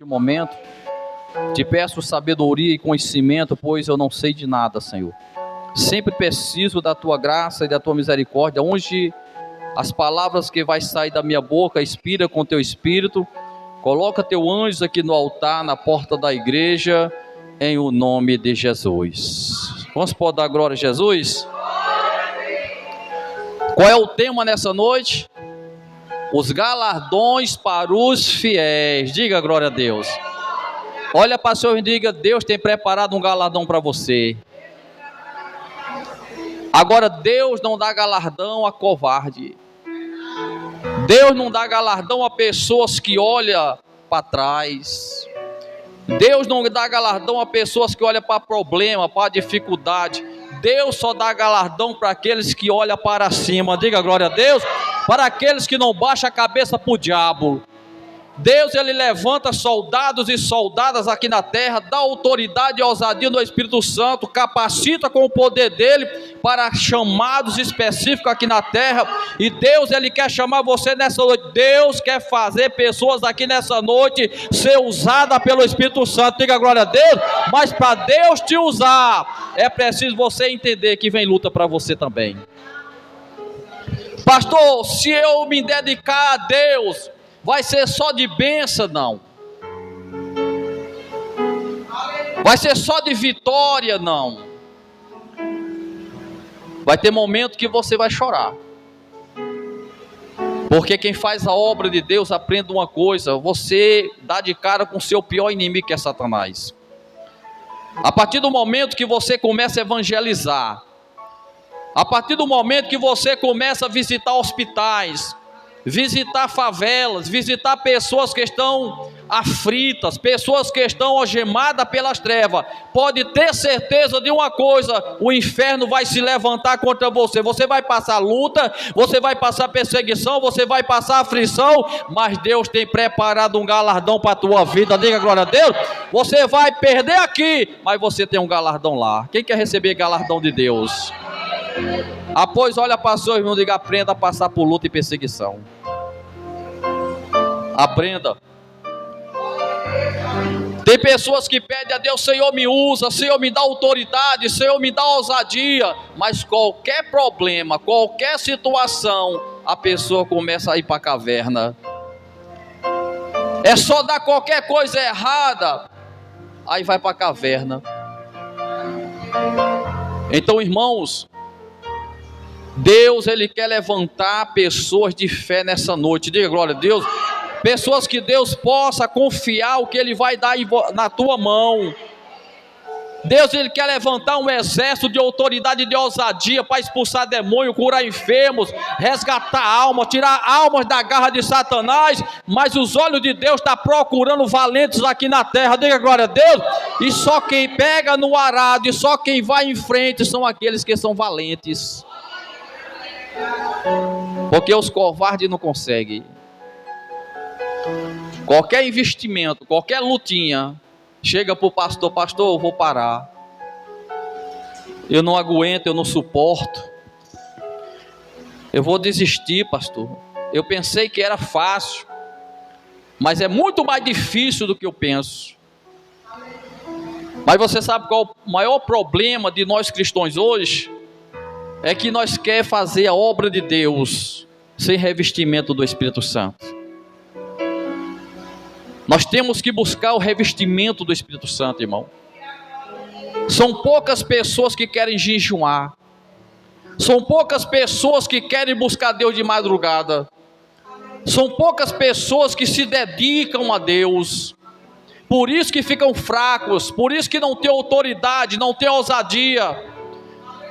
Momento, te peço sabedoria e conhecimento, pois eu não sei de nada, Senhor. Sempre preciso da tua graça e da tua misericórdia. Onde as palavras que vai sair da minha boca, inspira com teu espírito. Coloca teu anjo aqui no altar, na porta da igreja, em o nome de Jesus. Vamos poder dar glória a Jesus? Qual é o tema nessa noite? Os galardões para os fiéis. Diga glória a Deus. Olha para o Senhor e diga: Deus tem preparado um galardão para você. Agora, Deus não dá galardão a covarde. Deus não dá galardão a pessoas que olham para trás. Deus não dá galardão a pessoas que olham para problema, para dificuldade. Deus só dá galardão para aqueles que olham para cima. Diga glória a Deus. Para aqueles que não baixam a cabeça para o diabo. Deus, ele levanta soldados e soldadas aqui na terra, dá autoridade e ousadia no Espírito Santo, capacita com o poder dele para chamados específicos aqui na terra. E Deus, ele quer chamar você nessa noite. Deus quer fazer pessoas aqui nessa noite ser usada pelo Espírito Santo. Diga glória a Deus. Mas para Deus te usar, é preciso você entender que vem luta para você também. Pastor, se eu me dedicar a Deus, vai ser só de bênção? Não. Vai ser só de vitória? Não. Vai ter momento que você vai chorar. Porque quem faz a obra de Deus, aprenda uma coisa: você dá de cara com o seu pior inimigo, que é Satanás. A partir do momento que você começa a evangelizar, a partir do momento que você começa a visitar hospitais, visitar favelas, visitar pessoas que estão aflitas, pessoas que estão algemadas pelas trevas, pode ter certeza de uma coisa: o inferno vai se levantar contra você. Você vai passar luta, você vai passar perseguição, você vai passar aflição, mas Deus tem preparado um galardão para a tua vida. Diga glória a Deus. Você vai perder aqui, mas você tem um galardão lá. Quem quer receber galardão de Deus? Após, olha para o seu irmão e diga: aprenda a passar por luta e perseguição. Aprenda. Tem pessoas que pedem a Deus: Senhor, me usa, Senhor, me dá autoridade, Senhor, me dá ousadia. Mas qualquer problema, qualquer situação, a pessoa começa a ir para a caverna. É só dar qualquer coisa errada, aí vai para a caverna. Então, irmãos, Deus, ele quer levantar pessoas de fé nessa noite. Diga glória a Deus. Pessoas que Deus possa confiar o que ele vai dar na tua mão. Deus, ele quer levantar um exército de autoridade e de ousadia para expulsar demônio, curar enfermos, resgatar almas, tirar almas da garra de Satanás. Mas os olhos de Deus estão procurando valentes aqui na terra. Diga glória a Deus. E só quem pega no arado, e só quem vai em frente são aqueles que são valentes. Porque os covardes não conseguem. Qualquer investimento, qualquer lutinha, chega para o pastor: pastor, eu vou parar, eu não aguento, eu não suporto, eu vou desistir, pastor. Eu pensei que era fácil, mas é muito mais difícil do que eu penso. Mas você sabe qual o maior problema de nós cristãos hoje? É que nós queremos fazer a obra de Deus sem revestimento do Espírito Santo. Nós temos que buscar o revestimento do Espírito Santo, irmão. São poucas pessoas que querem jejuar. São poucas pessoas que querem buscar Deus de madrugada. São poucas pessoas que se dedicam a Deus. Por isso que ficam fracos, por isso que não tem autoridade, não tem ousadia.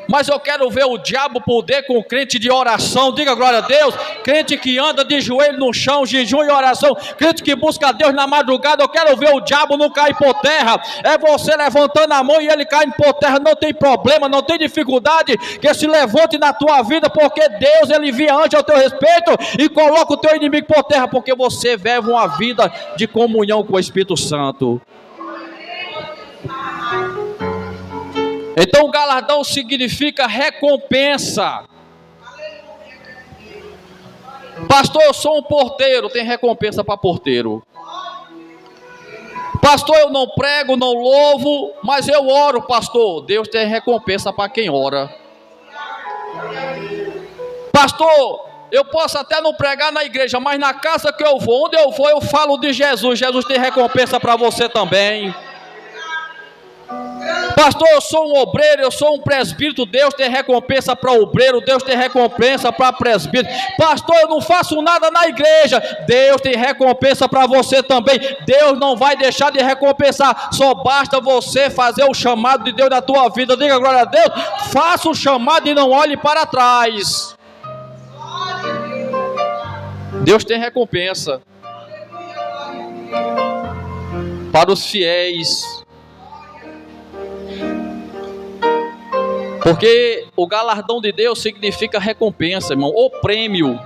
Mas eu quero ver o diabo poder com crente de oração. Diga glória a Deus. Crente que anda de joelho no chão, jejum e oração. Crente que busca Deus na madrugada. Eu quero ver o diabo não cair por terra. É você levantando a mão e ele cai por terra. Não tem problema, não tem dificuldade que se levante na tua vida, porque Deus, ele envia anjo ao teu respeito e coloca o teu inimigo por terra, porque você vive uma vida de comunhão com o Espírito Santo. Então, galardão significa recompensa. Pastor, eu sou um porteiro, tem recompensa para porteiro. Pastor, eu não prego, não louvo, mas eu oro, pastor. Deus tem recompensa para quem ora. Pastor, eu posso até não pregar na igreja, mas na casa que eu vou, onde eu vou, eu falo de Jesus. Jesus tem recompensa para você também. Pastor, eu sou um obreiro, eu sou um presbítero. Deus tem recompensa para obreiro, Deus tem recompensa para presbítero. Pastor, eu não faço nada na igreja. Deus tem recompensa para você também. Deus não vai deixar de recompensar. Só basta você fazer o chamado de Deus na tua vida. Diga glória a Deus. Faça o chamado e não olhe para trás. Deus tem recompensa para os fiéis. Porque o galardão de Deus significa recompensa, irmão, ou prêmio,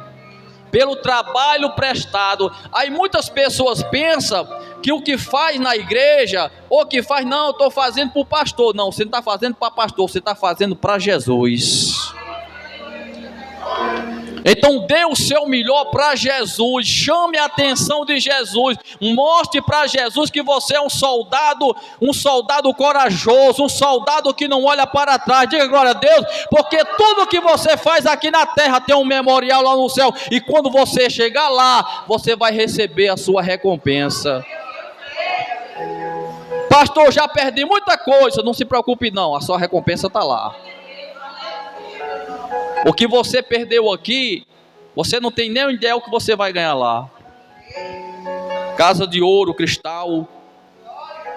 pelo trabalho prestado. Aí muitas pessoas pensam que o que faz na igreja, ou que faz, não, eu estou fazendo para o pastor. Não, você não está fazendo para pastor, você está fazendo para Jesus. Então dê o seu melhor para Jesus, chame a atenção de Jesus, mostre para Jesus que você é um soldado corajoso, um soldado que não olha para trás. Diga glória a Deus, porque tudo que você faz aqui na terra tem um memorial lá no céu, e quando você chegar lá, você vai receber a sua recompensa. Pastor, já perdi muita coisa. Não se preocupe não, a sua recompensa está lá. O que você perdeu aqui, você não tem nem ideia o que você vai ganhar lá. Casa de ouro, cristal,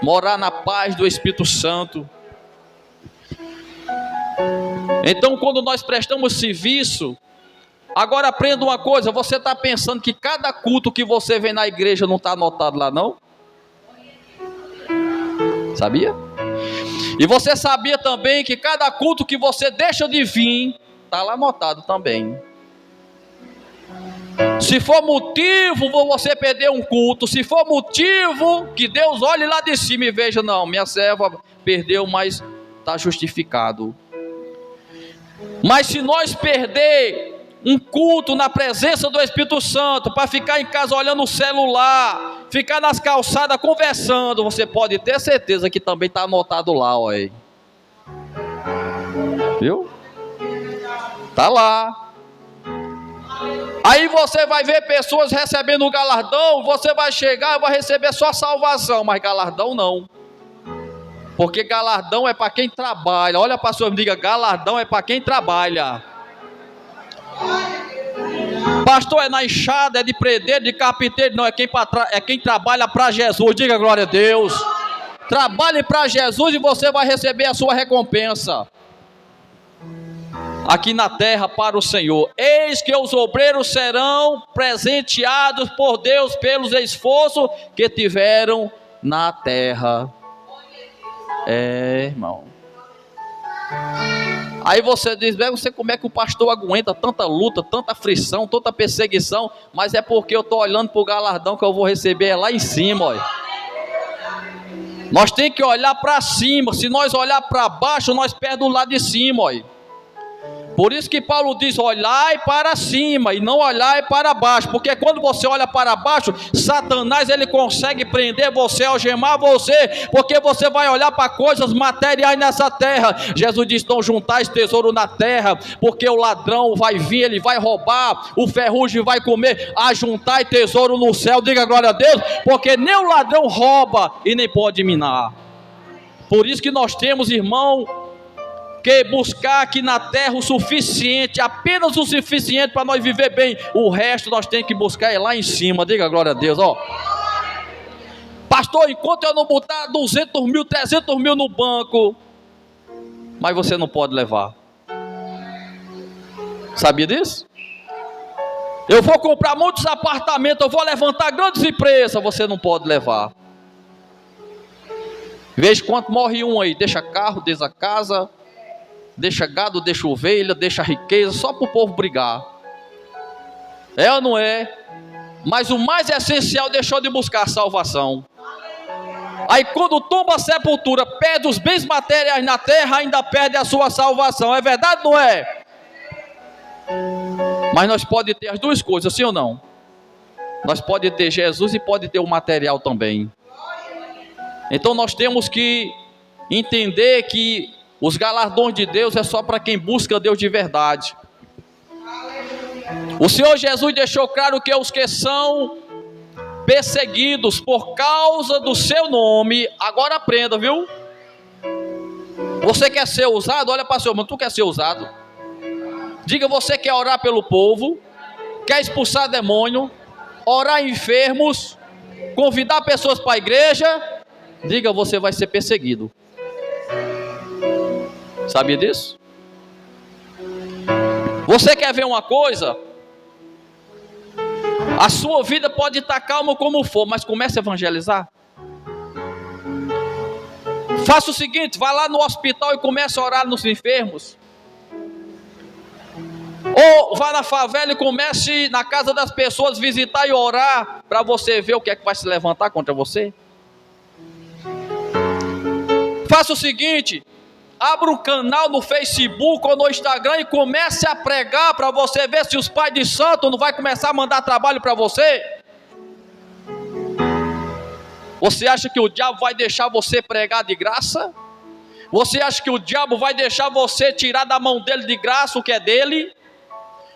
morar na paz do Espírito Santo. Então, quando nós prestamos serviço, agora aprenda uma coisa, você está pensando que cada culto que você vem na igreja não está anotado lá, não? Sabia? E você sabia também que cada culto que você deixa de vir, está lá anotado também. Se for motivo você perder um culto, se for motivo que Deus olhe lá de cima e veja, não, minha serva perdeu, mas está justificado. Mas se nós perder um culto na presença do Espírito Santo, para ficar em casa olhando o celular, ficar nas calçadas conversando, você pode ter certeza que também está anotado lá, olha. Viu? Está lá. Aí você vai ver pessoas recebendo o galardão, você vai chegar e vai receber só salvação, mas galardão não. Porque galardão é para quem trabalha. Olha para a sua amiga, galardão é para quem trabalha. Pastor, é na enxada, é de predeiro, de carpinteiro. Não, é quem trabalha para Jesus. Diga glória a Deus. Trabalhe para Jesus e você vai receber a sua recompensa aqui na terra para o Senhor. Eis que os obreiros serão presenteados por Deus pelos esforços que tiveram na terra. Irmão. Aí você diz, não sei como é que o pastor aguenta tanta luta, tanta aflição, tanta perseguição, mas é porque eu estou olhando para o galardão que eu vou receber lá em cima, olha. Nós temos que olhar para cima. Se nós olhar para baixo, nós perdemos o lado de cima, olha. Por isso que Paulo diz, olhai para cima e não olhai para baixo, porque quando você olha para baixo, Satanás ele consegue prender você, algemar você, porque você vai olhar para coisas materiais nessa terra. Jesus diz, não juntais tesouro na terra, porque o ladrão vai vir, ele vai roubar, o ferrugem vai comer. Ajuntai tesouro no céu, diga glória a Deus, porque nem o ladrão rouba e nem pode minar. Por isso que nós temos, irmão, que buscar aqui na terra o suficiente, apenas o suficiente para nós viver bem. O resto nós temos que buscar lá em cima. Diga glória a Deus, ó. Pastor, enquanto eu não botar 200 mil, 300 mil no banco, mas você não pode levar. Sabia disso? Eu vou comprar muitos apartamentos, eu vou levantar grandes empresas, você não pode levar. Veja quanto morre um aí, deixa carro, deixa casa, deixa gado, deixa ovelha, deixa riqueza, só para o povo brigar. É ou não é? Mas o mais essencial deixou de buscar salvação. Aí quando tomba a sepultura, perde os bens materiais na terra, ainda perde a sua salvação. É verdade ou não é? Mas nós podemos ter as duas coisas, sim ou não? Nós podemos ter Jesus e pode ter o material também. Então nós temos que entender que os galardões de Deus é só para quem busca Deus de verdade. O Senhor Jesus deixou claro que os que são perseguidos por causa do seu nome, agora aprenda, viu? Você quer ser usado? Olha para o seu irmão, tu quer ser usado? Diga, você quer orar pelo povo, quer expulsar demônio, orar em enfermos, convidar pessoas para a igreja? Diga, você vai ser perseguido. Sabia disso? Você quer ver uma coisa? A sua vida pode estar calma como for, mas comece a evangelizar. Faça o seguinte, vá lá no hospital e comece a orar nos enfermos. Ou vá na favela e comece na casa das pessoas visitar e orar, para você ver o que é que vai se levantar contra você. Faça o seguinte, abra um canal no Facebook ou no Instagram e comece a pregar, para você ver se os pais de santo não vai começar a mandar trabalho para você. Você acha que o diabo vai deixar você pregar de graça? Você acha que o diabo vai deixar você tirar da mão dele de graça o que é dele?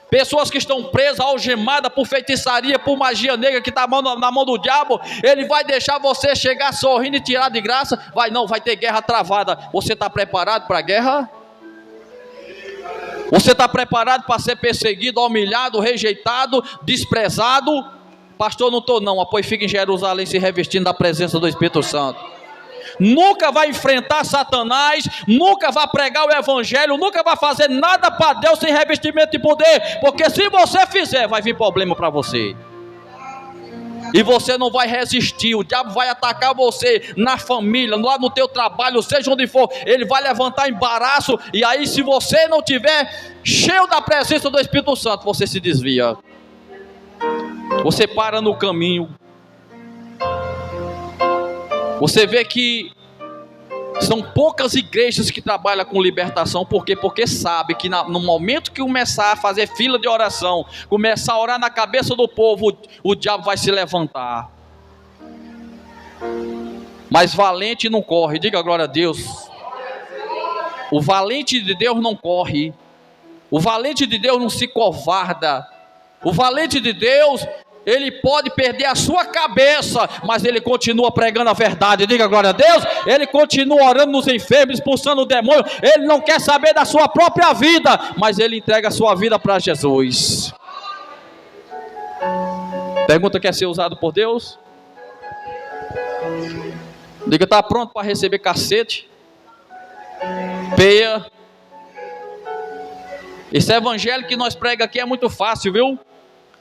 Pessoas que estão presas, algemadas por feitiçaria, por magia negra que está na mão do diabo, ele vai deixar você chegar sorrindo e tirar de graça? Vai não, vai ter guerra travada. Você está preparado para a guerra? Você está preparado para ser perseguido, humilhado, rejeitado, desprezado? Pastor, não estou não, pois fica em Jerusalém se revestindo da presença do Espírito Santo. Nunca vai enfrentar Satanás, nunca vai pregar o evangelho, nunca vai fazer nada para Deus sem revestimento de poder, porque se você fizer, vai vir problema para você. E você não vai resistir, o diabo vai atacar você na família, lá no teu trabalho, seja onde for, ele vai levantar embaraço, e aí se você não tiver cheio da presença do Espírito Santo, você se desvia. Você para no caminho. Você vê que são poucas igrejas que trabalham com libertação. Por quê? Porque sabe que no momento que começar a fazer fila de oração, começar a orar na cabeça do povo, o diabo vai se levantar. Mas valente não corre. Diga glória a Deus. O valente de Deus não corre. O valente de Deus não se covarda. O valente de Deus, ele pode perder a sua cabeça, mas ele continua pregando a verdade. Diga glória a Deus. Ele continua orando nos enfermos, expulsando o demônio. Ele não quer saber da sua própria vida, mas ele entrega a sua vida para Jesus. Pergunta: quer ser usado por Deus? Diga: está pronto para receber cacete, peia? Esse evangelho que nós pregamos aqui é muito fácil, viu?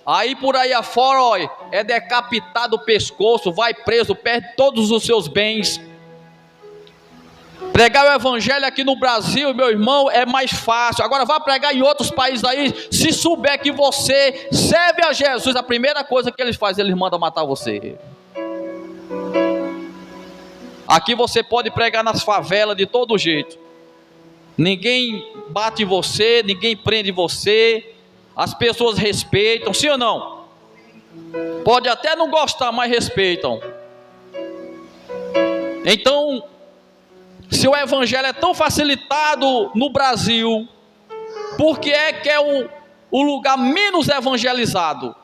Aí por aí afora, ó, é decapitado o pescoço, vai preso, perde todos os seus bens. Pregar o evangelho aqui no Brasil, meu irmão, é mais fácil. Agora vá pregar em outros países aí. Se souber que você serve a Jesus, a primeira coisa que eles fazem, eles mandam matar você. Aqui você pode pregar nas favelas de todo jeito. Ninguém bate em você, ninguém prende você. As pessoas respeitam, sim ou não? Pode até não gostar, mas respeitam. Então, se o evangelho é tão facilitado no Brasil, por que é o lugar menos evangelizado?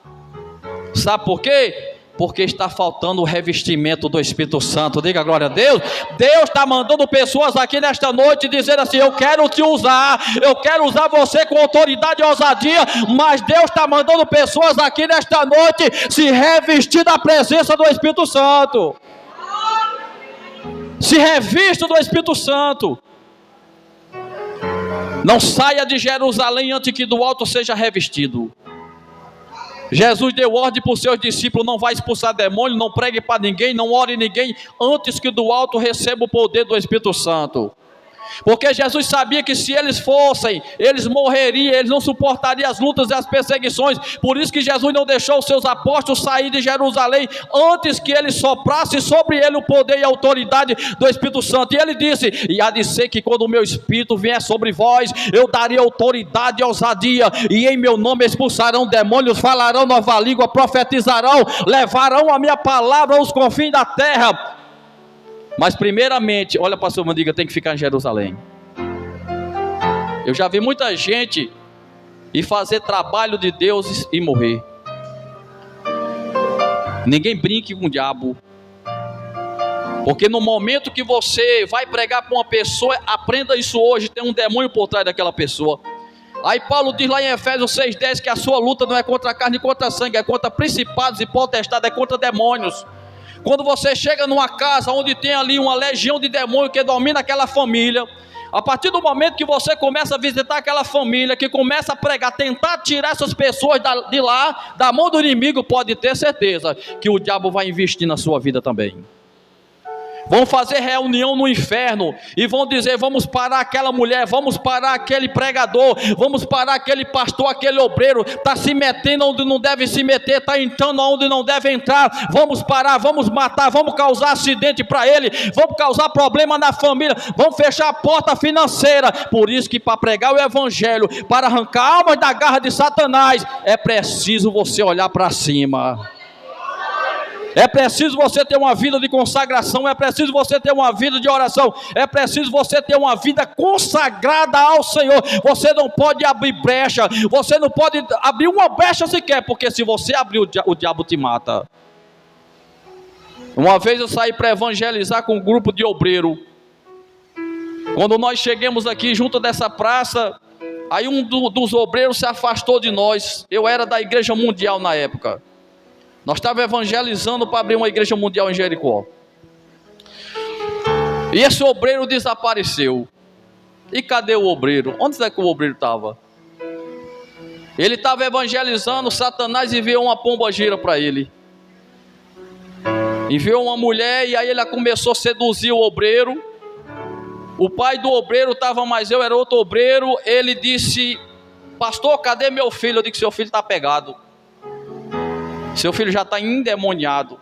Sabe por quê? Porque está faltando o revestimento do Espírito Santo. Diga glória a Deus. Deus está mandando pessoas aqui nesta noite dizendo assim: eu quero te usar, eu quero usar você com autoridade e ousadia. Mas Deus está mandando pessoas aqui nesta noite se revestir da presença do Espírito Santo. Se revista do Espírito Santo. Não saia de Jerusalém antes que do alto seja revestido. Jesus deu ordem para os seus discípulos: não vai expulsar demônio, não pregue para ninguém, não ore ninguém, antes que do alto receba o poder do Espírito Santo. Porque Jesus sabia que se eles fossem, eles morreriam, eles não suportariam as lutas e as perseguições. Por isso que Jesus não deixou os seus apóstolos sair de Jerusalém antes que ele soprasse sobre ele o poder e a autoridade do Espírito Santo. E ele disse: e há de ser que quando o meu Espírito vier sobre vós, eu darei autoridade e ousadia, e em meu nome expulsarão demônios, falarão nova língua, profetizarão, levarão a minha palavra aos confins da terra. Mas primeiramente, olha para a sua mão, diga, tem que ficar em Jerusalém. Eu já vi muita gente ir fazer trabalho de Deus e morrer. Ninguém brinque com o diabo. Porque no momento que você vai pregar para uma pessoa, aprenda isso hoje, tem um demônio por trás daquela pessoa. Aí Paulo diz lá em Efésios 6,10 que a sua luta não é contra a carne e contra a sangue, é contra principados e potestades, é contra demônios. Quando você chega numa casa onde tem ali uma legião de demônios que domina aquela família, a partir do momento que você começa a visitar aquela família, que começa a pregar, tentar tirar essas pessoas de lá, da mão do inimigo, pode ter certeza que o diabo vai investir na sua vida também. Vão fazer reunião no inferno e vão dizer, vamos parar aquela mulher, vamos parar aquele pregador, vamos parar aquele pastor, aquele obreiro, está se metendo onde não deve se meter, está entrando onde não deve entrar, vamos parar, vamos matar, vamos causar acidente para ele, vamos causar problema na família, vamos fechar a porta financeira. Por isso que para pregar o evangelho, para arrancar almas da garra de Satanás, é preciso você olhar para cima. É preciso você ter uma vida de consagração, é preciso você ter uma vida de oração, é preciso você ter uma vida consagrada ao Senhor. Você não pode abrir brecha, você não pode abrir uma brecha sequer, porque se você abrir, o diabo te mata. Uma vez eu saí para evangelizar com um grupo de obreiro. Quando nós chegamos aqui junto dessa praça, aí um dos obreiros se afastou de nós. Eu era da Igreja Mundial na época. Nós estávamos evangelizando para abrir uma igreja mundial em Jericó. E esse obreiro desapareceu. E cadê o obreiro? Onde é que o obreiro estava? Ele estava evangelizando, Satanás enviou uma pomba-gira para ele. Enviou uma mulher e aí ele começou a seduzir o obreiro. O pai do obreiro estava mais eu, era outro obreiro. Ele disse, pastor, cadê meu filho? Eu disse, seu filho está pegado. Seu filho já está endemoniado.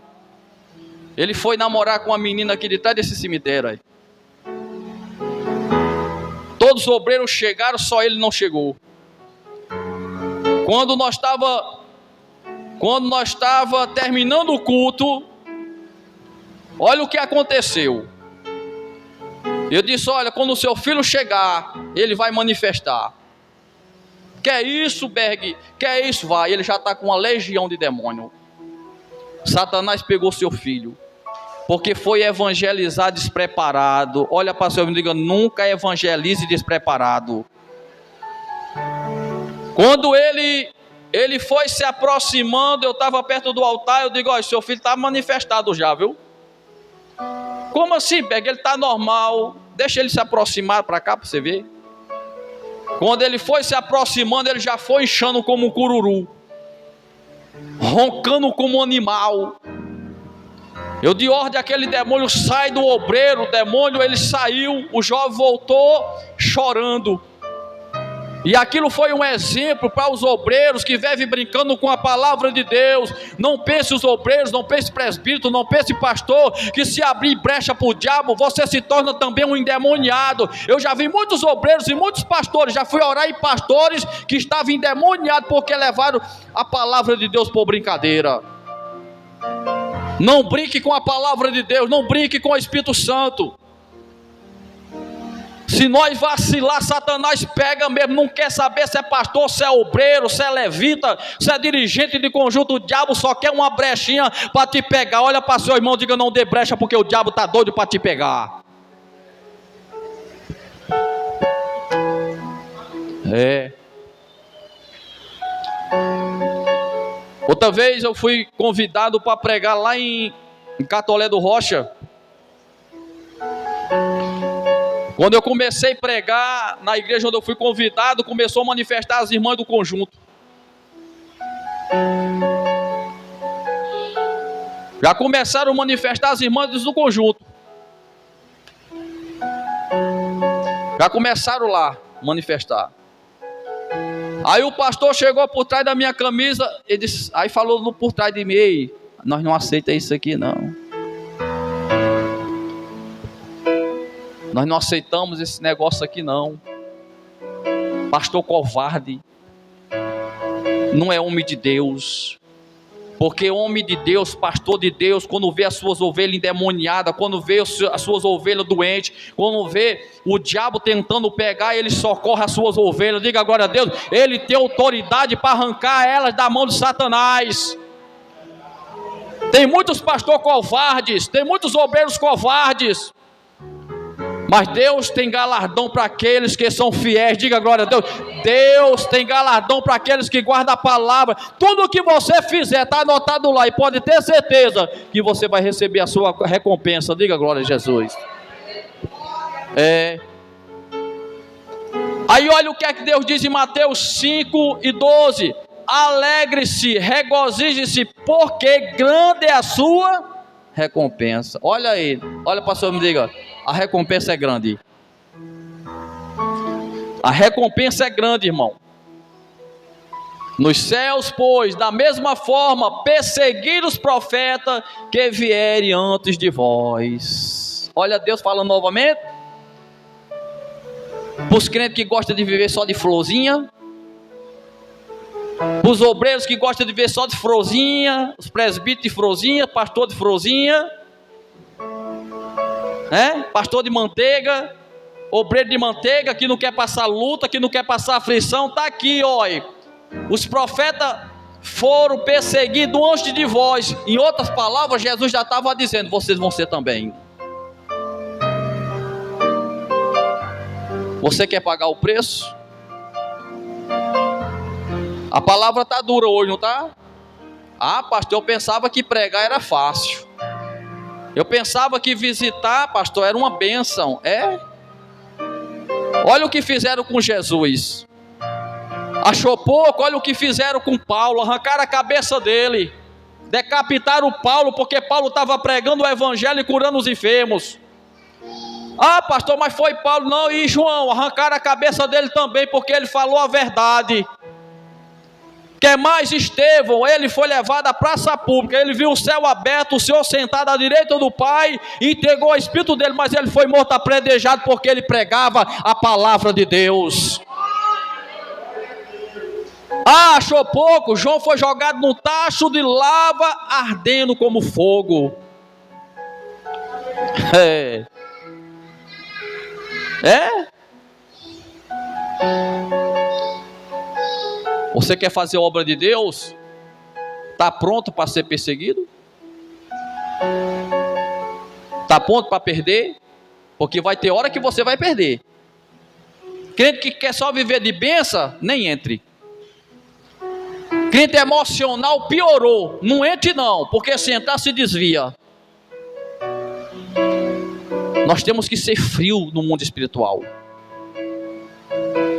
Ele foi namorar com uma menina aqui de trás desse cemitério aí. Todos os obreiros chegaram, só ele não chegou. Quando nós estava terminando o culto, olha o que aconteceu. Eu disse, olha, quando o seu filho chegar, ele vai manifestar. Quer isso, Berg? Quer isso? Vai. Ele já está com uma legião de demônio. Satanás pegou seu filho, porque foi evangelizar despreparado. Olha para o seu amigo e diga, nunca evangelize despreparado. Quando ele foi se aproximando, eu estava perto do altar, eu digo, olha, seu filho está manifestado já, viu? Como assim, Berg? Ele está normal. Deixa ele se aproximar para cá para você ver. Quando ele foi se aproximando, ele já foi inchando como um cururu, roncando como um animal. Eu dei ordem àquele demônio, sai do obreiro. O demônio, ele saiu, o jovem voltou chorando. E aquilo foi um exemplo para os obreiros que vivem brincando com a palavra de Deus. Não pense os obreiros, não pense presbítero, não pense pastor, que se abrir brecha para o diabo, você se torna também um endemoniado. Eu já vi muitos obreiros e muitos pastores, já fui orar em pastores que estavam endemoniados porque levaram a palavra de Deus por brincadeira. Não brinque com a palavra de Deus, não brinque com o Espírito Santo. Se nós vacilar, Satanás pega mesmo, não quer saber se é pastor, se é obreiro, se é levita, se é dirigente de conjunto. O diabo só quer uma brechinha para te pegar. Olha para seu irmão, diga, não dê brecha, porque o diabo está doido para te pegar. Outra vez eu fui convidado para pregar lá em Catolé do Rocha. Quando eu comecei a pregar na igreja onde eu fui convidado, começou a manifestar as irmãs do conjunto. Já começaram a manifestar as irmãs do conjunto. Já começaram lá a manifestar. Aí o pastor chegou por trás da minha camisa, ele disse, aí falou por trás de mim, ei, nós não aceitamos isso aqui não. Nós não aceitamos esse negócio aqui não. Pastor covarde, não é homem de Deus. Porque homem de Deus, pastor de Deus, quando vê as suas ovelhas endemoniadas, quando vê as suas ovelhas doentes, quando vê o diabo tentando pegar, ele socorre as suas ovelhas. Diga agora a Deus, ele tem autoridade para arrancar elas da mão de Satanás. Tem muitos pastores covardes, tem muitos obreiros covardes, mas Deus tem galardão para aqueles que são fiéis. Diga glória a Deus. Deus tem galardão para aqueles que guardam a palavra. Tudo o que você fizer está anotado lá, e pode ter certeza que você vai receber a sua recompensa. Diga glória a Jesus. Aí olha o que é que Deus diz em Mateus 5:12. Alegre-se, regozije-se, porque grande é a sua recompensa. Olha aí, olha para o senhor, me diga, a recompensa é grande. A recompensa é grande, irmão. Nos céus, pois, da mesma forma, perseguir os profetas que vierem antes de vós. Olha Deus falando novamente. Para os crentes que gostam de viver só de florzinha, para os obreiros que gostam de viver só de florzinha, os presbíteros de florzinha, pastor de florzinha, pastor de manteiga, obreiro de manteiga, que não quer passar luta, que não quer passar aflição, está aqui, olha. Os profetas foram perseguidos antes de vós. Em outras palavras, Jesus já estava dizendo, vocês vão ser também. Você quer pagar o preço? A palavra está dura hoje, não está? Ah, pastor, eu pensava que pregar era fácil. Eu pensava que visitar, pastor, era uma bênção. Olha o que fizeram com Jesus. Achou pouco? Olha o que fizeram com Paulo. Arrancaram a cabeça dele. Decapitaram Paulo, porque Paulo estava pregando o evangelho e curando os enfermos. Ah, pastor, mas foi Paulo. Não, e João, arrancaram a cabeça dele também, porque ele falou a verdade. Que mais Estevão, ele foi levado à praça pública, ele viu o céu aberto, o Senhor sentado à direita do Pai, e entregou o Espírito dele, mas ele foi morto apedrejado, porque ele pregava a palavra de Deus. Ah, achou pouco? João foi jogado num tacho de lava, ardendo como fogo. Você quer fazer a obra de Deus? Está pronto para ser perseguido? Está pronto para perder? Porque vai ter hora que você vai perder. Crente que quer só viver de bênção, nem entre. Crente emocional piorou. Não entre não, porque se entrar se desvia. Nós temos que ser frio no mundo espiritual.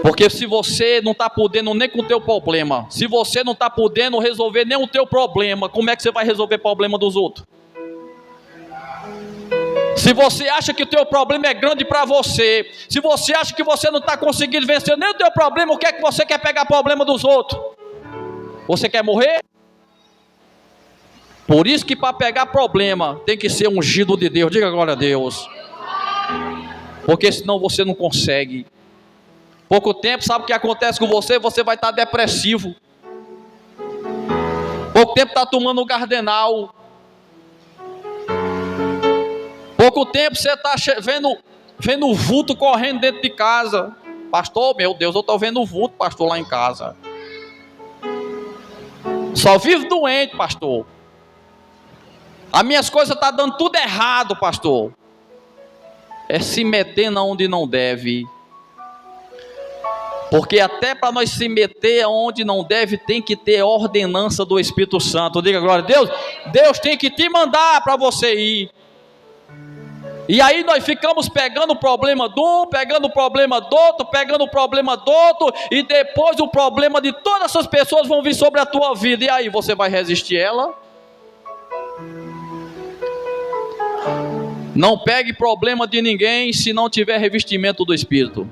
Porque se você não está podendo nem com o teu problema, se você não está podendo resolver nem o teu problema, como é que você vai resolver o problema dos outros? Se você acha que o teu problema é grande para você, se você acha que você não está conseguindo vencer nem o teu problema, o que é que você quer pegar problema dos outros? Você quer morrer? Por isso que para pegar problema tem que ser ungido de Deus. Diga glória a Deus. Porque senão você não consegue. Pouco tempo, sabe o que acontece com você? Você vai estar depressivo. Pouco tempo está tomando Gardenal. Pouco tempo você está vendo o vulto correndo dentro de casa. Pastor, meu Deus, eu estou vendo o vulto, pastor, lá em casa. Só vivo doente, pastor. As minhas coisas estão dando tudo errado, pastor. É se meter onde não deve. Porque até para nós se meter onde não deve, tem que ter ordenança do Espírito Santo. Diga glória a Deus. Deus tem que te mandar para você ir. E aí nós ficamos pegando o problema de um, pegando o problema do outro, pegando o problema do outro, e depois o problema de todas essas pessoas vão vir sobre a tua vida. E aí, você vai resistir ela? Não pegue problema de ninguém se não tiver revestimento do Espírito.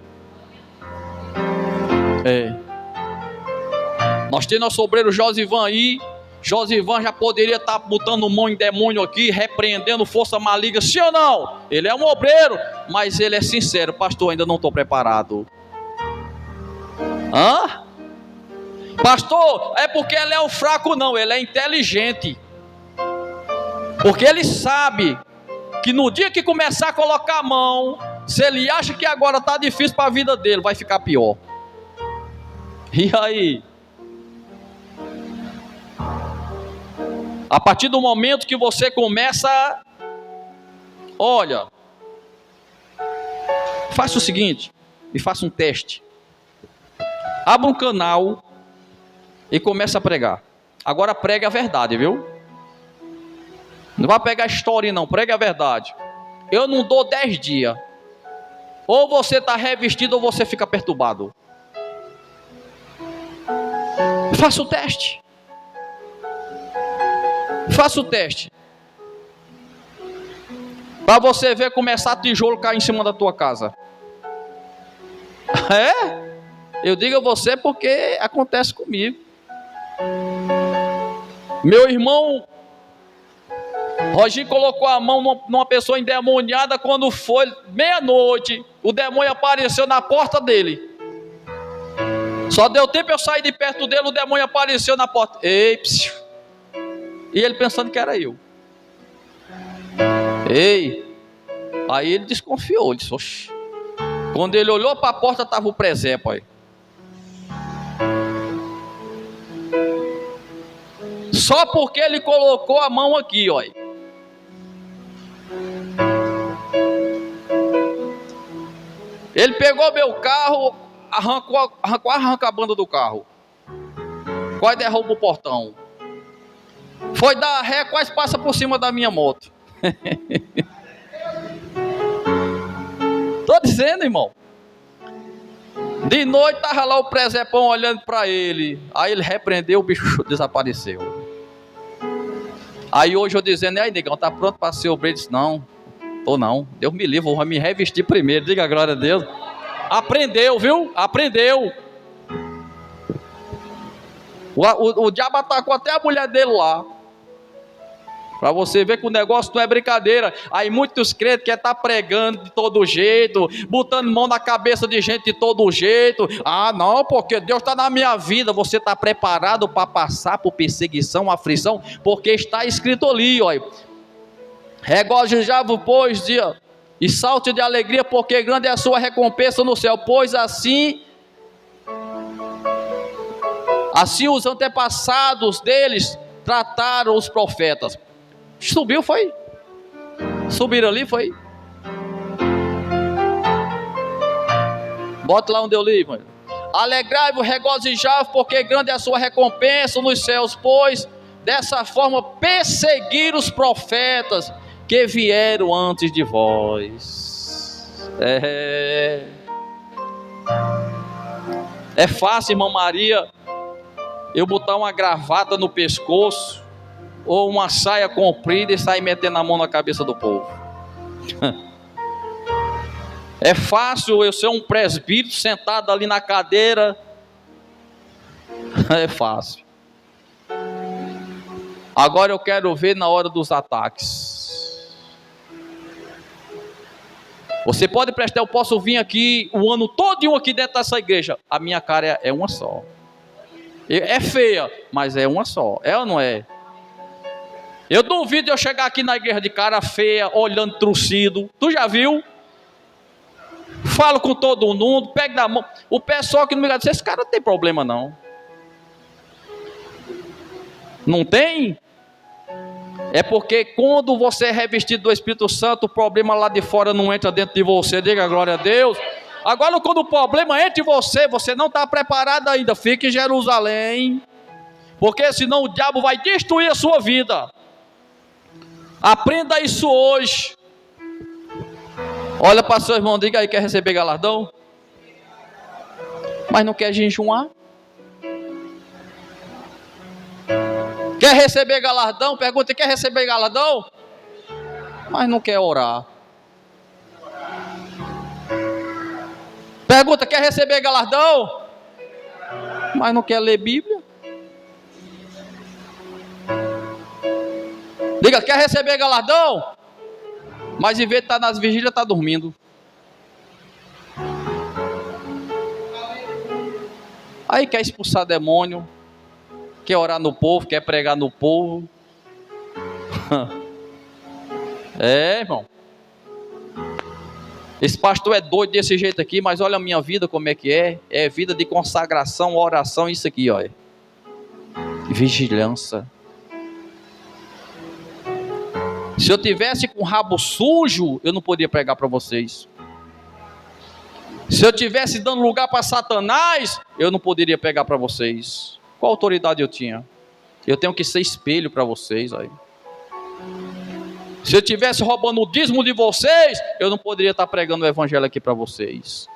Nós temos nosso obreiro Josivan aí. Josivan já poderia estar botando mão em demônio aqui, repreendendo força maligna, sim ou não? Ele é um obreiro, mas ele é sincero: pastor, ainda não estou preparado. Pastor, é porque ele é o fraco? Não, ele é inteligente. Porque ele sabe que no dia que começar a colocar a mão, se ele acha que agora está difícil para a vida dele, vai ficar pior. E aí? A partir do momento que você começa, olha, faça o seguinte, e faça um teste. Abra um canal e comece a pregar. Agora pregue a verdade, viu? Não vai pegar história não, pregue a verdade. Eu não dou 10 dias. Ou você está revestido ou você fica perturbado. Faça o teste. Faça o teste. Para você ver começar tijolo cair em cima da tua casa. É? Eu digo a você porque acontece comigo. Meu irmão Roginho colocou a mão numa pessoa endemoniada. Quando foi meia-noite, o demônio apareceu na porta dele. Só deu tempo eu sair de perto dele, o demônio apareceu na porta. Ei, psiu. E ele pensando que era eu. Ei. Aí ele desconfiou, ele disse, oxe. Quando ele olhou para a porta, estava o presépio aí. Só porque ele colocou a mão aqui, ó. Ele pegou meu carro, arrancou a banda do carro. Quase derruba o portão. Foi dar ré, quase passa por cima da minha moto. Tô dizendo, irmão. De noite estava lá o presépio olhando para ele. Aí ele repreendeu, o bicho desapareceu. Aí hoje eu dizendo, aí negão, tá pronto para ser obreiro? Disse, não, tô não. Deus me livre, vou me revestir primeiro. Diga a glória a Deus. Aprendeu, viu? Aprendeu. O diabo atacou até a mulher dele lá. Para você ver que o negócio não é brincadeira. Aí muitos crentes querem estar pregando de todo jeito, botando mão na cabeça de gente de todo jeito. Ah, não, porque Deus está na minha vida. Você está preparado para passar por perseguição, aflição? Porque está escrito ali, olha. Regozijai-vos, pois, e salte de alegria, porque grande é a sua recompensa no céu. Pois assim os antepassados deles trataram os profetas. Subiu, foi? Subiram ali, foi? Bota lá onde eu li, mano. Alegrai-vos, regozijai-vos, porque grande é a sua recompensa nos céus, pois dessa forma perseguiram os profetas que vieram antes de vós. É fácil, irmã Maria, eu botar uma gravata no pescoço ou uma saia comprida e sair metendo a mão na cabeça do povo. É fácil eu ser um presbítero sentado ali na cadeira. É fácil. Agora eu quero ver na hora dos ataques. Você pode prestar, eu posso vir aqui o ano todinho aqui dentro dessa igreja. A minha cara é uma só. É feia, mas é uma só. É ou não é? Eu duvido eu chegar aqui na igreja de cara feia, olhando trucido. Tu já viu? Falo com todo mundo, pego na mão. O pessoal que não me diz, esse cara não tem problema não. Não tem? É porque quando você é revestido do Espírito Santo, o problema lá de fora não entra dentro de você. Diga glória a Deus. Agora quando o problema entra em você, você não está preparado ainda. Fique em Jerusalém. Porque senão o diabo vai destruir a sua vida. Aprenda isso hoje. Olha para seu irmão, diga aí, quer receber galardão? Mas não quer jejuar? Quer receber galardão? Pergunta, quer receber galardão? Mas não quer orar. Pergunta, quer receber galardão? Mas não quer ler Bíblia? Diga, quer receber galardão? Mas em vez de estar nas vigílias, está dormindo. Aí quer expulsar demônio, quer orar no povo, quer pregar no povo. É, irmão. Esse pastor é doido desse jeito aqui, mas olha a minha vida como é que é. É vida de consagração, oração, isso aqui, olha. Vigilância. Se eu tivesse com o rabo sujo, eu não podia pregar para vocês. Se eu tivesse dando lugar para Satanás, eu não poderia pregar para vocês. Qual autoridade eu tinha? Eu tenho que ser espelho para vocês aí. Se eu estivesse roubando o dízimo de vocês, eu não poderia estar pregando o evangelho aqui para vocês.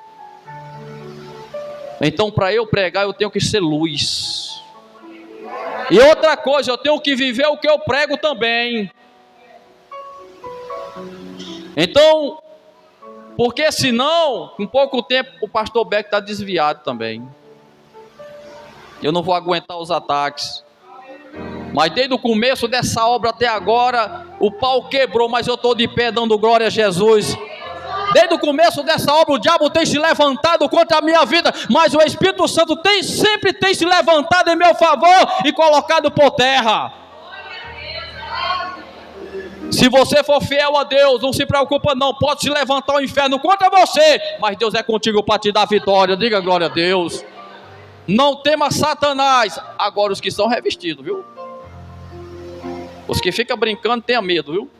Então, para eu pregar, eu tenho que ser luz. E outra coisa, eu tenho que viver o que eu prego também. Então, porque senão, em pouco tempo, o pastor Beck está desviado também. Eu não vou aguentar os ataques. Mas desde o começo dessa obra até agora, o pau quebrou, mas eu estou de pé dando glória a Jesus. Desde o começo dessa obra, o diabo tem se levantado contra a minha vida, mas o Espírito Santo sempre tem se levantado em meu favor e colocado por terra. Se você for fiel a Deus, não se preocupa não, pode se levantar o inferno contra você, mas Deus é contigo para te dar vitória. Diga glória a Deus. Não tema Satanás. Agora os que são revestidos, viu? Os que ficam brincando, tenha medo, viu?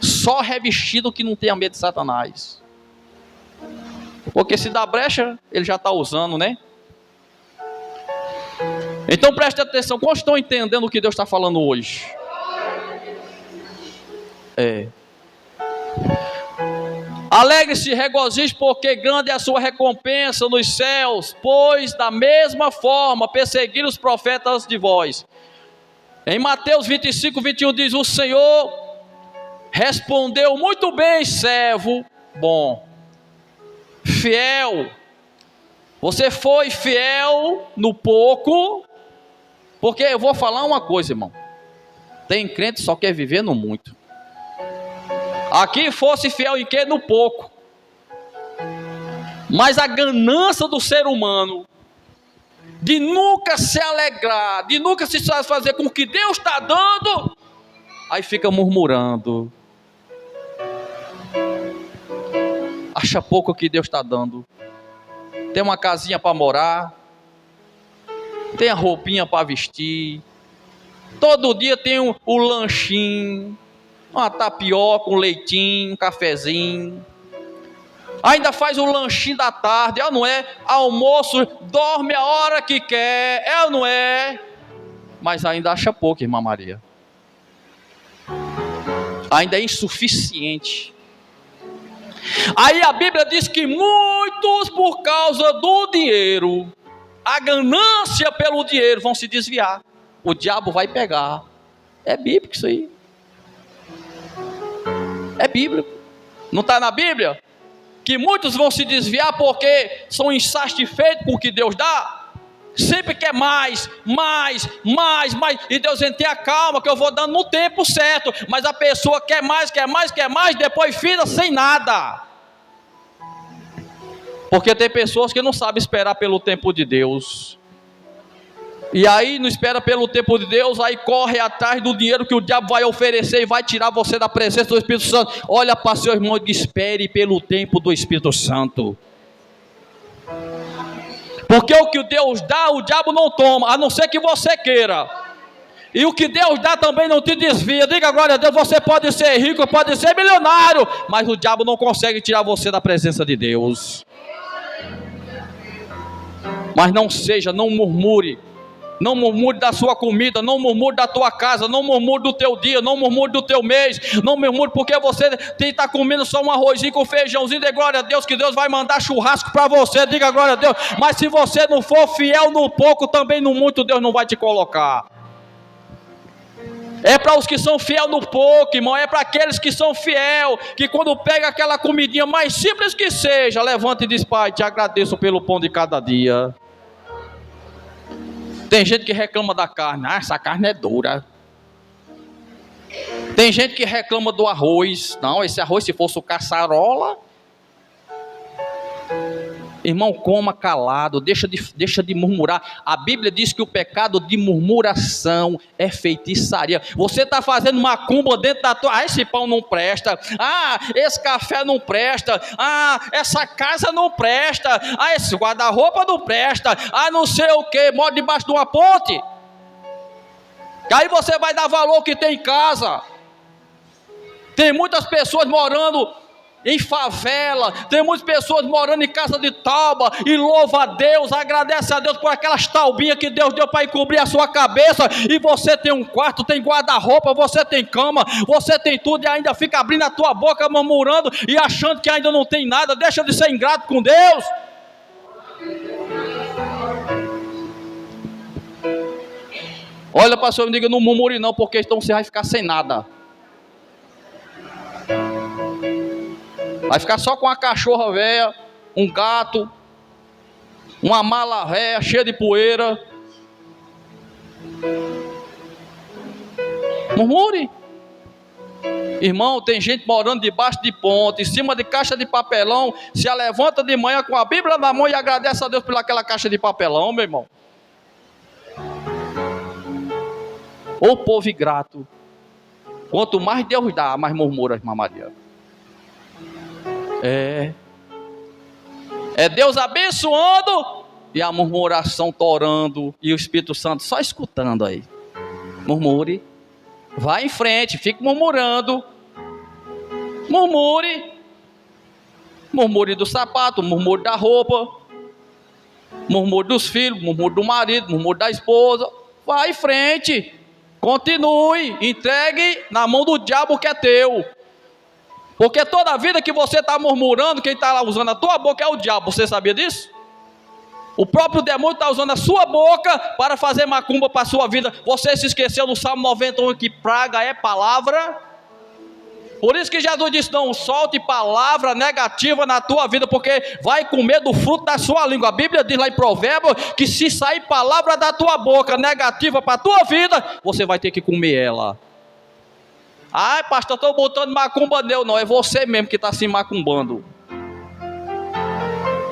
Só revestido que não tenha medo de Satanás. Porque se dá brecha, ele já está usando, né? Então preste atenção, quantos estão entendendo o que Deus está falando hoje? Alegre-se e regozije, porque grande é a sua recompensa nos céus, pois da mesma forma perseguiram os profetas de vós. Em Mateus 25, 21 diz: o Senhor respondeu: muito bem, servo bom, fiel. Você foi fiel no pouco, porque eu vou falar uma coisa, irmão. Tem crente que só quer viver no muito. Aqui fosse fiel em que? No pouco. Mas a ganância do ser humano de nunca se alegrar, de nunca se satisfazer com o que Deus está dando, aí fica murmurando, acha pouco o que Deus está dando. Tem uma casinha para morar, tem a roupinha para vestir, todo dia tem o lanchinho, uma tapioca, um leitinho, um cafezinho, ainda faz o lanchinho da tarde, não é? Almoço, dorme a hora que quer, não é? Mas ainda acha pouco, irmã Maria. Ainda é insuficiente. Aí a Bíblia diz que muitos, por causa do dinheiro, a ganância pelo dinheiro, vão se desviar. O diabo vai pegar. É bíblico isso aí. É bíblico. Não está na Bíblia? Que muitos vão se desviar porque são insatisfeitos com o que Deus dá. Sempre quer mais. E Deus diz: tenha calma que eu vou dando no tempo certo. Mas a pessoa quer mais, depois fica sem nada. Porque tem pessoas que não sabem esperar pelo tempo de Deus. E aí não espera pelo tempo de Deus, aí corre atrás do dinheiro que o diabo vai oferecer e vai tirar você da presença do Espírito Santo. Olha para seu irmão e espere pelo tempo do Espírito Santo. Porque o que Deus dá, o diabo não toma, a não ser que você queira. E o que Deus dá também não te desvia. Diga glória a Deus, você pode ser rico, pode ser milionário, mas o diabo não consegue tirar você da presença de Deus. Mas não murmure. Não murmure da sua comida, não murmure da tua casa, não murmure do teu dia, não murmure do teu mês, não murmure porque você tem que estar comendo só um arrozinho com feijãozinho. Dê glória a Deus que Deus vai mandar churrasco para você, diga glória a Deus. Mas se você não for fiel no pouco, também no muito Deus não vai te colocar. É para os que são fiel no pouco, irmão, é para aqueles que são fiel, que quando pega aquela comidinha mais simples que seja, levanta e diz: Pai, te agradeço pelo pão de cada dia. Tem gente que reclama da carne, essa carne é dura. Tem gente que reclama do arroz, não, esse arroz se fosse o caçarola. Irmão, coma calado, deixa de murmurar. A Bíblia diz que o pecado de murmuração é feitiçaria. Você está fazendo macumba dentro da tua... Ah, esse pão não presta. Ah, esse café não presta. Ah, essa casa não presta. Ah, esse guarda-roupa não presta. Ah, não sei o que, mora debaixo de uma ponte. E aí você vai dar valor ao que tem em casa. Tem muitas pessoas morando em favela, tem muitas pessoas morando em casa de tauba, e louva a Deus, agradece a Deus por aquelas taubinhas que Deus deu para encobrir a sua cabeça, e você tem um quarto, tem guarda-roupa, você tem cama, você tem tudo, e ainda fica abrindo a tua boca, murmurando, e achando que ainda não tem nada. Deixa de ser ingrato com Deus. Olha para o seu amigo, não murmure não, porque então você vai ficar sem nada. Vai ficar só com uma cachorra velha, um gato, uma mala velha cheia de poeira. Murmure. Irmão, tem gente morando debaixo de ponte, em cima de caixa de papelão, se levanta de manhã com a Bíblia na mão e agradece a Deus pelaquela caixa de papelão, meu irmão. Ô povo ingrato. Quanto mais Deus dá, mais murmura, irmã Maria. É Deus abençoando e a murmuração torando, e o Espírito Santo só escutando aí. Murmure, vá em frente, fique murmurando. Murmure do sapato, murmure da roupa, murmure dos filhos, murmure do marido, murmure da esposa. Vá em frente, continue, entregue na mão do diabo o que é teu. Porque toda a vida que você está murmurando, quem está lá usando a tua boca é o diabo. Você sabia disso? O próprio demônio está usando a sua boca para fazer macumba para a sua vida. Você se esqueceu do Salmo 91 que praga é palavra? Por isso que Jesus disse, não solte palavra negativa na tua vida, porque vai comer do fruto da sua língua. A Bíblia diz lá em Provérbios que se sair palavra da tua boca negativa para a tua vida, você vai ter que comer ela. Ai, pastor, estou botando macumba nele. Não, é você mesmo que está se macumbando.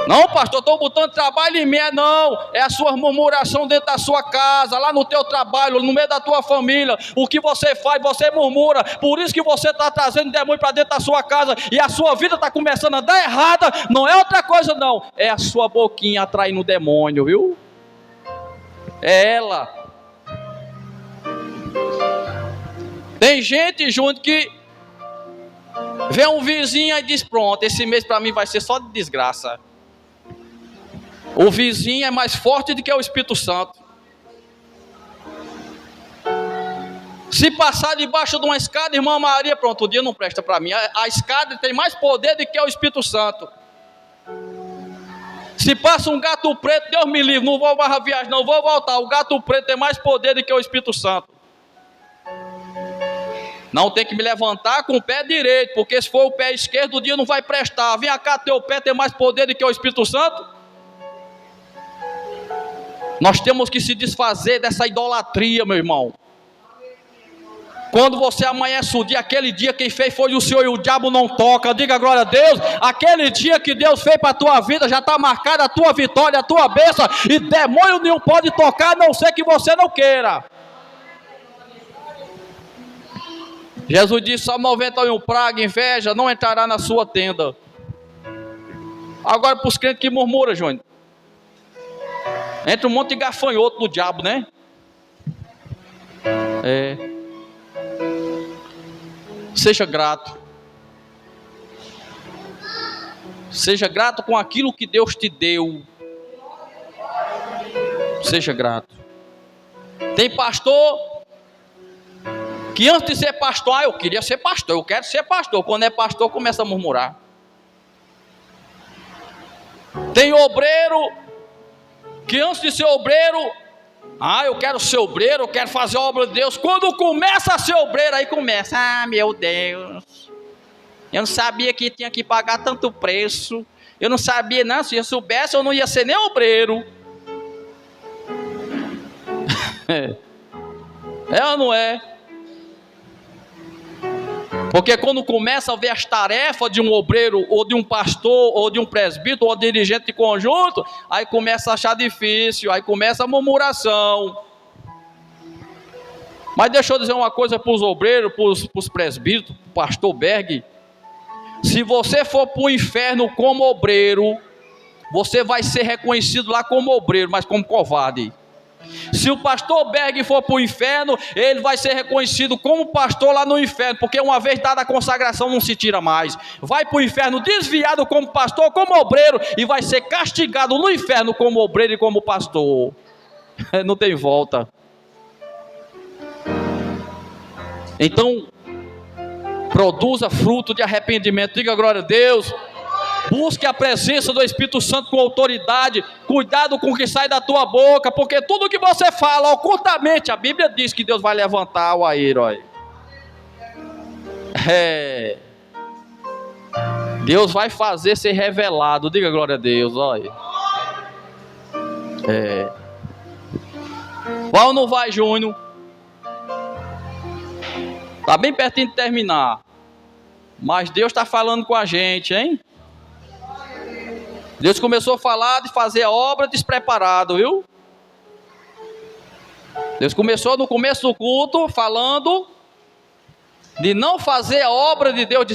Não, pastor, estou botando trabalho em mim. Não, é a sua murmuração dentro da sua casa, lá no teu trabalho, no meio da tua família. O que você faz, você murmura. Por isso que você está trazendo demônio para dentro da sua casa, e a sua vida está começando a dar errada. Não é outra coisa não, é a sua boquinha atraindo o demônio, viu? É ela. Tem gente junto que vê um vizinho e diz, pronto, esse mês para mim vai ser só de desgraça. O vizinho é mais forte do que o Espírito Santo. Se passar debaixo de uma escada, irmã Maria, pronto, o dia não presta para mim. A escada tem mais poder do que o Espírito Santo. Se passa um gato preto, Deus me livre, não vou mais a viagem, não vou voltar. O gato preto tem mais poder do que o Espírito Santo. Não tem que me levantar com o pé direito, porque se for o pé esquerdo, o dia não vai prestar. Vem cá, teu pé tem mais poder do que o Espírito Santo. Nós temos que se desfazer dessa idolatria, meu irmão. Quando você amanhece o dia, aquele dia quem fez foi o Senhor e o diabo não toca. Diga glória a Deus. Aquele dia que Deus fez para a tua vida, já está marcada a tua vitória, a tua bênção, e demônio nenhum pode tocar, a não ser que você não queira. Jesus disse, Salmo 91, praga, inveja, não entrará na sua tenda. Agora para os crentes que murmuram, Júnior, entra um monte de gafanhoto do diabo, né? Seja grato. Seja grato com aquilo que Deus te deu. Seja grato. Tem pastor que antes de ser pastor, eu queria ser pastor, eu quero ser pastor. Quando é pastor, começa a murmurar. Tem obreiro que antes de ser obreiro, eu quero ser obreiro, eu quero fazer a obra de Deus. Quando começa a ser obreiro, aí começa, meu Deus, eu não sabia que tinha que pagar tanto preço. Eu não sabia, não, se eu soubesse eu não ia ser nem obreiro. É ou não é? Porque quando começa a ver as tarefas de um obreiro, ou de um pastor, ou de um presbítero, ou dirigente de conjunto, aí começa a achar difícil, aí começa a murmuração. Mas deixa eu dizer uma coisa para os obreiros, para os presbíteros, para o pastor Berg. Se você for para o inferno como obreiro, você vai ser reconhecido lá como obreiro, mas como covarde. Se o pastor Berg for para o inferno, ele vai ser reconhecido como pastor lá no inferno, porque uma vez dada a consagração não se tira mais. Vai para o inferno desviado como pastor, como obreiro, e vai ser castigado no inferno como obreiro e como pastor. Não tem volta. Então, produza fruto de arrependimento. Diga glória a Deus. Busque a presença do Espírito Santo com autoridade. Cuidado com o que sai da tua boca, porque tudo que você fala ocultamente, a Bíblia diz que Deus vai levantar o aeiro. Deus vai fazer ser revelado. Diga glória a Deus. Olha. Vai ou não vai, Júnior? Está bem pertinho de terminar. Mas Deus está falando com a gente, hein? Deus começou a falar de fazer a obra despreparado, viu? Deus começou no começo do culto falando de não fazer a obra de Deus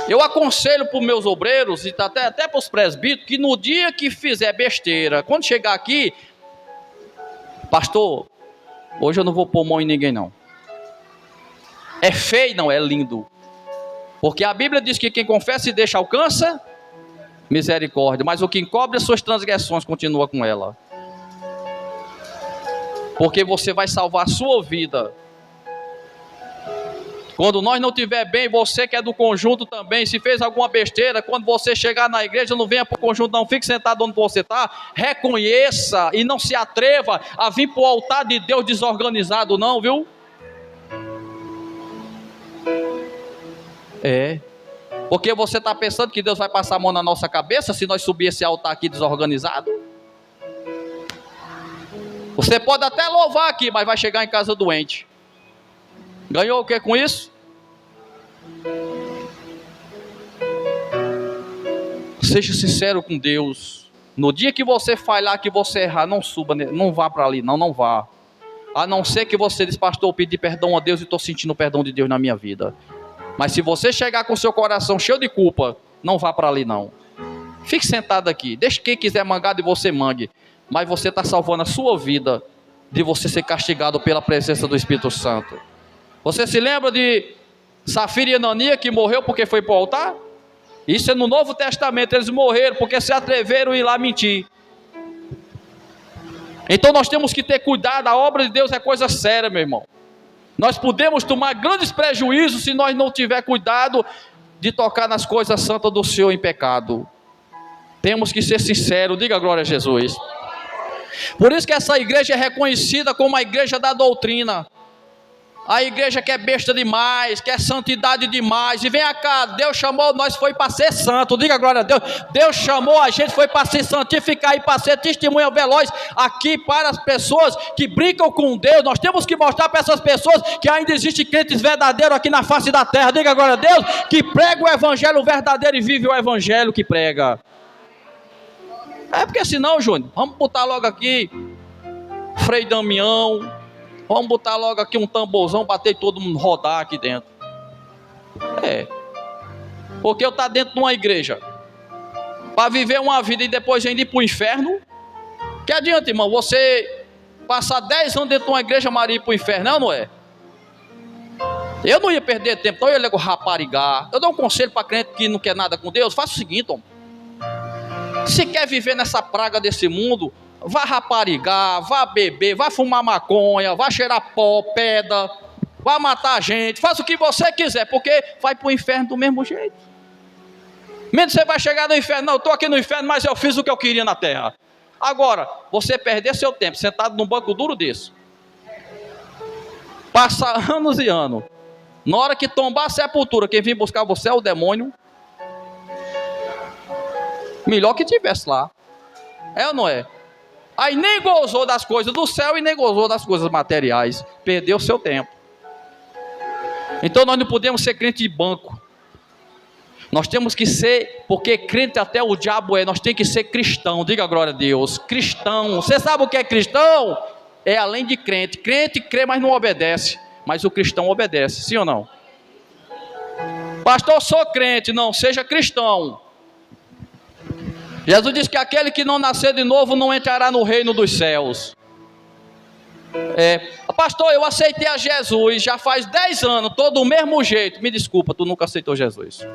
Eu aconselho para os meus obreiros e até para os presbíteros que no dia que fizer besteira, quando chegar aqui, pastor, hoje eu não vou pôr mão em ninguém não. É feio, não, é lindo. Porque a Bíblia diz que quem confessa e deixa alcança misericórdia, mas o que encobre as suas transgressões continua com ela. Porque você vai salvar a sua vida. Quando nós não estiver bem, você que é do conjunto também, se fez alguma besteira, quando você chegar na igreja, não venha para o conjunto não, fique sentado onde você está, reconheça e não se atreva a vir para o altar de Deus desorganizado não, viu? Porque você está pensando que Deus vai passar a mão na nossa cabeça se nós subir esse altar aqui desorganizado? Você pode até louvar aqui, mas vai chegar em casa doente. Ganhou o que com isso? Seja sincero com Deus. No dia que você falhar, que você errar, não suba, não vá para ali, não vá. A não ser que você diz, pastor, eu pedi perdão a Deus e estou sentindo o perdão de Deus na minha vida. Mas se você chegar com seu coração cheio de culpa, não vá para ali não. Fique sentado aqui, deixe quem quiser mangar de você mangue. Mas você está salvando a sua vida de você ser castigado pela presença do Espírito Santo. Você se lembra de Safira e Anania que morreu porque foi para o altar? Isso é no Novo Testamento, eles morreram porque se atreveram a ir lá mentir. Então nós temos que ter cuidado, a obra de Deus é coisa séria, meu irmão. Nós podemos tomar grandes prejuízos se nós não tiver cuidado de tocar nas coisas santas do Senhor em pecado. Temos que ser sinceros, diga glória a Jesus. Por isso que essa igreja é reconhecida como a igreja da doutrina. A igreja que é besta demais, que é santidade demais. E vem cá, Deus chamou nós, foi para ser santo. Diga glória a Deus. Deus chamou a gente, foi para se santificar e para ser testemunha veloz aqui para as pessoas que brincam com Deus. Nós temos que mostrar para essas pessoas que ainda existem crentes verdadeiros aqui na face da terra. Diga glória a Deus, que prega o evangelho verdadeiro e vive o evangelho que prega. Porque senão, Júnior, vamos botar logo aqui Frei Damião, vamos botar logo aqui um tamborzão, bater todo mundo, rodar aqui dentro. Porque eu estou dentro de uma igreja para viver uma vida e depois ainda ir para o inferno. Que adianta, irmão, você passar 10 anos dentro de uma igreja, Maria, ir para o inferno, não é? Eu não ia perder tempo, então eu ia raparigar. Eu dou um conselho para crente que não quer nada com Deus. Faça o seguinte, homem. Se quer viver nessa praga desse mundo, vá raparigar, vá beber, vá fumar maconha, vá cheirar pó, pedra, vá matar gente, faça o que você quiser, porque vai para o inferno do mesmo jeito. Menos você vai chegar no inferno, não, eu estou aqui no inferno, mas eu fiz o que eu queria na terra. Agora, você perder seu tempo sentado num banco duro desse, passa anos e anos, na hora que tombar a sepultura, quem vem buscar você é o demônio. Melhor que tivesse lá. É ou não é? Aí nem gozou das coisas do céu e nem gozou das coisas materiais. Perdeu seu tempo. Então nós não podemos ser crente de banco. Nós temos que ser, porque crente até o diabo é, nós temos que ser cristão. Diga glória a Deus. Cristão. Você sabe o que é cristão? É além de crente. Crente crê, mas não obedece. Mas o cristão obedece, sim ou não? Pastor, eu sou crente. Não, seja cristão. Jesus disse que aquele que não nascer de novo não entrará no reino dos céus. Pastor, eu aceitei a Jesus já faz 10 anos, tô do mesmo jeito. Me desculpa, tu nunca aceitou Jesus.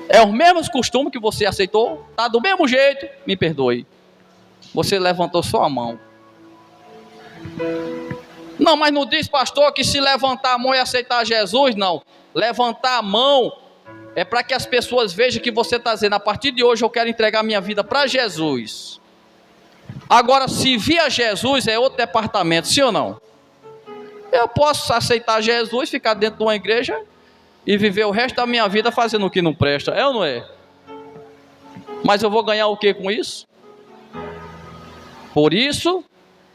É os mesmos costumes que você aceitou, tá do mesmo jeito, me perdoe. Você levantou só a mão. Não, mas não diz, pastor, que se levantar a mão e aceitar Jesus, não. Levantar a mão é para que as pessoas vejam que você está dizendo, a partir de hoje eu quero entregar minha vida para Jesus. Agora, se via Jesus, é outro departamento, sim ou não? Eu posso aceitar Jesus, ficar dentro de uma igreja e viver o resto da minha vida fazendo o que não presta, é ou não é? Mas eu vou ganhar o que com isso? Por isso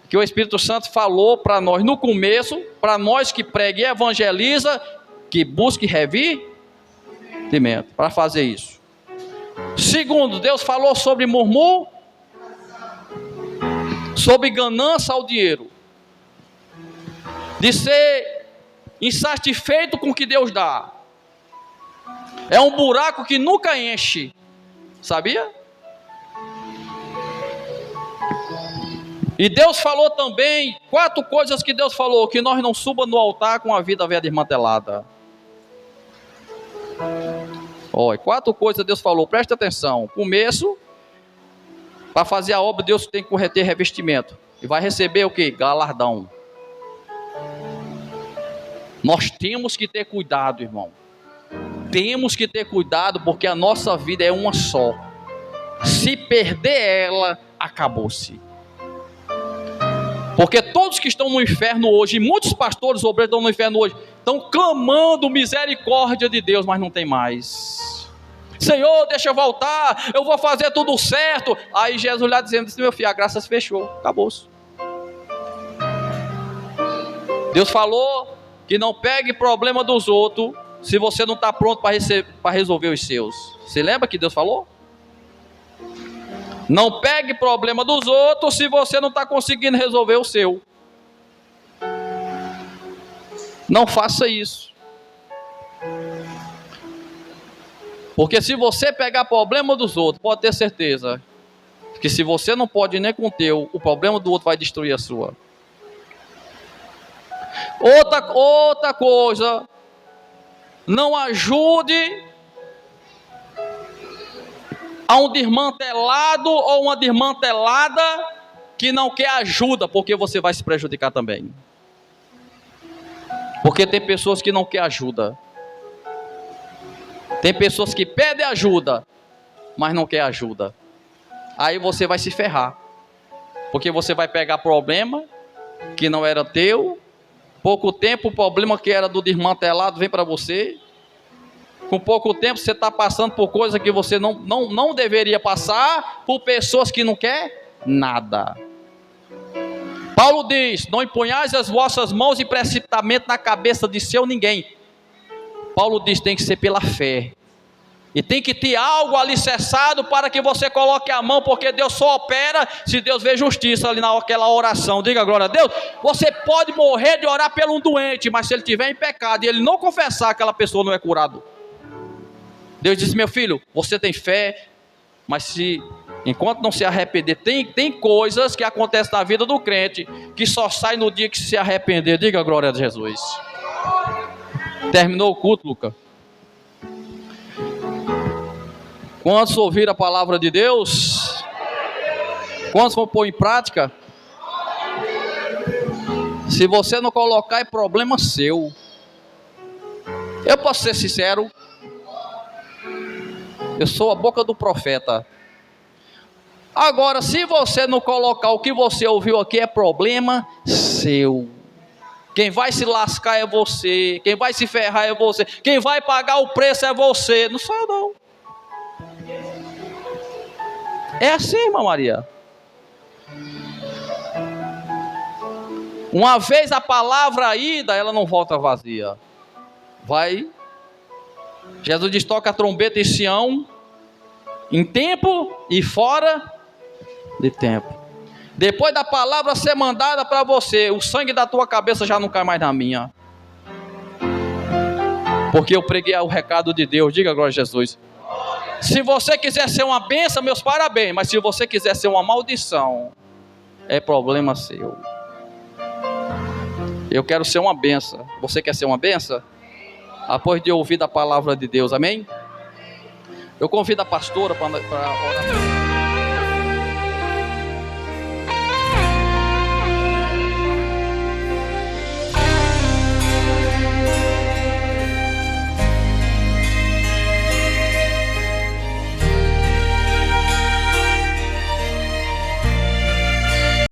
que o Espírito Santo falou para nós no começo, para nós que pregue e evangeliza, que busque revir para fazer isso. Segundo, Deus falou sobre murmúrio, sobre ganância ao dinheiro, de ser insatisfeito com o que Deus dá. É um buraco que nunca enche, sabia? E Deus falou também 4 coisas que Deus falou: que nós não suba no altar com a vida velha desmantelada. Olha, 4 coisas Deus falou, presta atenção. Começo, para fazer a obra, Deus tem que ter revestimento. E vai receber o que? Galardão. Nós temos que ter cuidado, irmão. Temos que ter cuidado, porque a nossa vida é uma só. Se perder ela, acabou-se. Porque todos que estão no inferno hoje, e muitos pastores obreiros estão no inferno hoje, estão clamando misericórdia de Deus, mas não tem mais. Senhor, deixa eu voltar, eu vou fazer tudo certo. Aí Jesus lá dizendo assim: meu filho, a graça se fechou, acabou-se. Deus falou que não pegue problema dos outros se você não está pronto para resolver os seus. Você lembra que Deus falou? Não pegue problema dos outros se você não está conseguindo resolver o seu. Não faça isso. Porque se você pegar problema dos outros, pode ter certeza que se você não pode nem com o teu, o problema do outro vai destruir a sua. Outra coisa, não ajude a um desmantelado ou uma desmantelada que não quer ajuda, porque você vai se prejudicar também. Porque tem pessoas que não querem ajuda. Tem pessoas que pedem ajuda, mas não querem ajuda. Aí você vai se ferrar. Porque você vai pegar problema que não era teu. Pouco tempo o problema que era do desmantelado vem para você. Com pouco tempo você está passando por coisas que você não deveria passar, por pessoas que não querem nada. Paulo diz: não empunhais as vossas mãos em precipitamento na cabeça de seu ninguém. Paulo diz: tem que ser pela fé. E tem que ter algo alicerçado para que você coloque a mão, porque Deus só opera se Deus vê justiça ali naquela oração. Diga glória a Deus. Você pode morrer de orar pelo um doente, mas se ele estiver em pecado e ele não confessar, aquela pessoa não é curado. Deus diz: meu filho, você tem fé, mas enquanto não se arrepender, tem coisas que acontecem na vida do crente que só sai no dia que se arrepender. Diga glória a Jesus. Terminou o culto, Lucas? Quantos ouviram a palavra de Deus? Quantos vão pôr em prática? Se você não colocar, é problema seu. Eu posso ser sincero, eu sou a boca do profeta. Agora, se você não colocar o que você ouviu aqui, é problema seu. Quem vai se lascar é você. Quem vai se ferrar é você. Quem vai pagar o preço é você. Não sou eu, não. É assim, irmã Maria. Uma vez a palavra ida, ela não volta vazia. Vai. Jesus diz: toca a trombeta em Sião, em tempo e fora de tempo. Depois da palavra ser mandada para você, o sangue da tua cabeça já não cai mais na minha. Porque eu preguei o recado de Deus. Diga glória a Jesus. Se você quiser ser uma bênção, meus parabéns. Mas se você quiser ser uma maldição, é problema seu. Eu quero ser uma bênção. Você quer ser uma bênção? Após de ouvir a palavra de Deus, amém? Eu convido a pastora para orar.